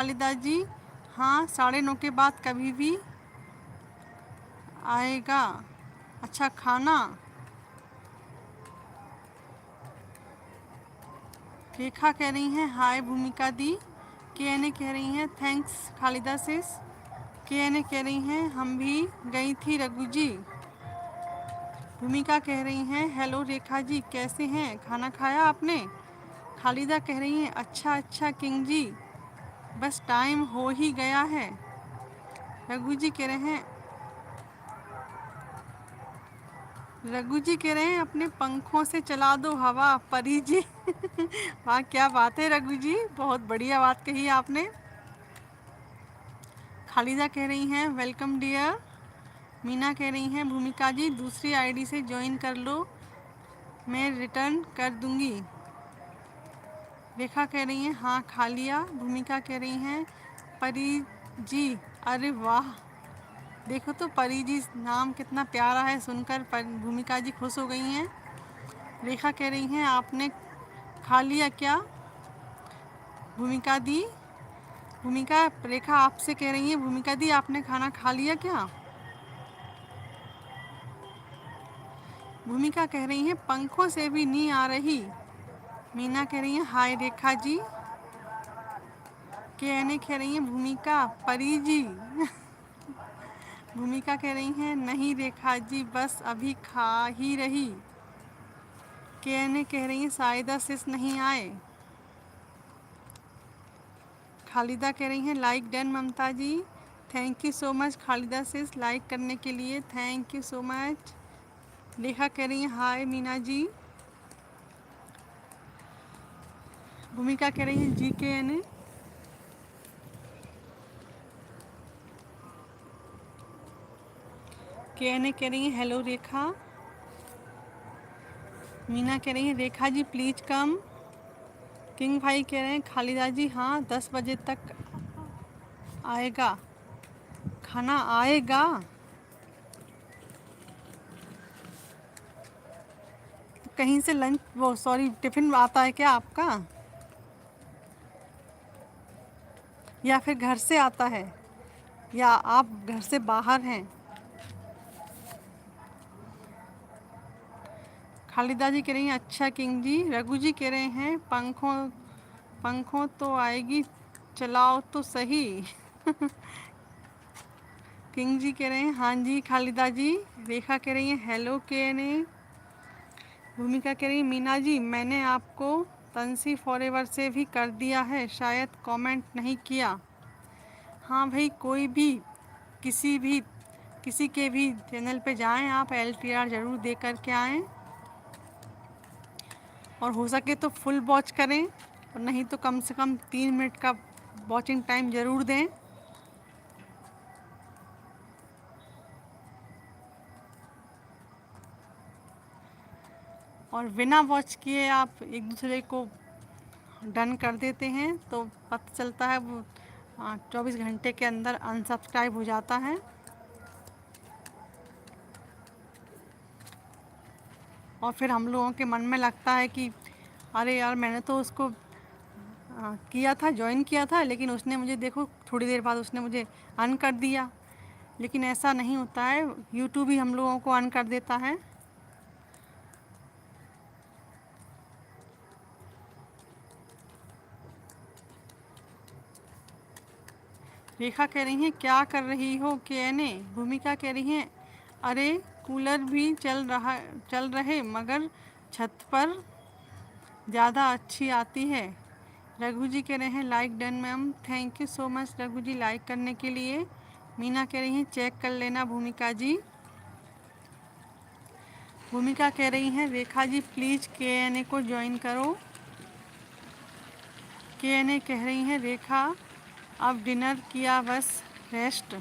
खालिदा जी, हाँ 9:30 के बाद कभी भी आएगा अच्छा खाना। रेखा कह रही हैं हाय भूमिका दी। के एन ए कह रही हैं थैंक्स खालिदा सिस। के एन ए कह रही हैं हम भी गई थी रघु जी। भूमिका कह रही हैं हेलो रेखा जी कैसे हैं, खाना खाया आपने। खालिदा कह रही हैं अच्छा अच्छा किंग जी, बस टाइम हो ही गया है। रघु जी कह रहे हैं अपने पंखों से चला दो हवा परी जी। वाह क्या बात है रघु जी, बहुत बढ़िया बात कही आपने। खालिदा कह रही हैं वेलकम डियर। मीना कह रही हैं भूमिका जी दूसरी आईडी से ज्वाइन कर लो, मैं रिटर्न कर दूंगी। रेखा कह रही हैं हाँ खा लिया। भूमिका कह रही हैं परी जी, अरे वाह देखो तो परी जी नाम कितना प्यारा है, सुनकर भूमिका जी खुश हो गई हैं। रेखा कह रही हैं आपने खा लिया क्या भूमिका दी। भूमिका रेखा आपसे कह रही हैं भूमिका दी आपने खाना खा लिया क्या। भूमिका कह रही हैं पंखों से भी नींद आ रही। मीना कह रही हैं हाय रेखा जी। के एन ए कह रही हैं भूमिका परी जी। भूमिका कह रही हैं नहीं रेखा जी बस अभी खा ही रही। के एन ए कह रही हैं साइदा सिस नहीं आए। खालिदा कह रही हैं like done Mamta ji. Thank you so much Khalida sis like करने के लिए, थैंक यू सो मच। लेखा कह रही हैं हाय मीना जी। भूमिका कह रही हैं जी के एन ए। के एन ए कह रही हैं हेलो रेखा। मीना कह रही हैं Rekha ji please come. King भाई कह रहे हैं खालिदा जी हाँ 10 बजे तक आएगा खाना आएगा। कहीं से लंच वो सॉरी टिफ़िन आता है क्या आपका, या फिर घर से आता है, या आप घर से बाहर हैं। खालिदा जी कह रही हैं अच्छा किंग जी। रघु जी कह रहे हैं पंखों तो आएगी चलाओ तो सही। किंग जी कह रहे हैं हाँ जी खालिदा जी। रेखा कह रही हैं हेलो के एन ए। भूमिका कह रही है मीना जी मैंने आपको तंसी फॉरएवर से भी कर दिया है, शायद कमेंट नहीं किया। हाँ भाई कोई भी किसी के भी चैनल पे जाएं आप, LTR ज़रूर दे कर के आएँ, और हो सके तो फुल वॉच करें, और नहीं तो कम से कम 3 मिनट का वॉचिंग टाइम ज़रूर दें। और बिना वॉच किए आप एक दूसरे को डन कर देते हैं तो पता चलता है वो 24 घंटे के अंदर अनसब्सक्राइब हो जाता है। और फिर हम लोगों के मन में लगता है कि अरे यार मैंने तो उसको किया था, ज्वाइन किया था, लेकिन उसने मुझे देखो थोड़ी देर बाद उसने मुझे अन कर दिया। लेकिन ऐसा नहीं होता है, यूट्यूब ही हम लोगों को अन कर देता है। रेखा कह रही हैं क्या कर रही हो के एन ए। भूमिका कह रही हैं अरे कूलर भी चल रहे मगर छत पर ज़्यादा अच्छी आती है। रघु जी कह रहे हैं like done ma'am, thank you so much Raghu ji like करने के लिए। मीना कह रही हैं चेक कर लेना भूमिका जी। भूमिका कह रही हैं रेखा जी प्लीज़ के एन ए को ज्वाइन करो। के एन ए कह रही हैं रेखा अब डिनर किया बस रेस्ट।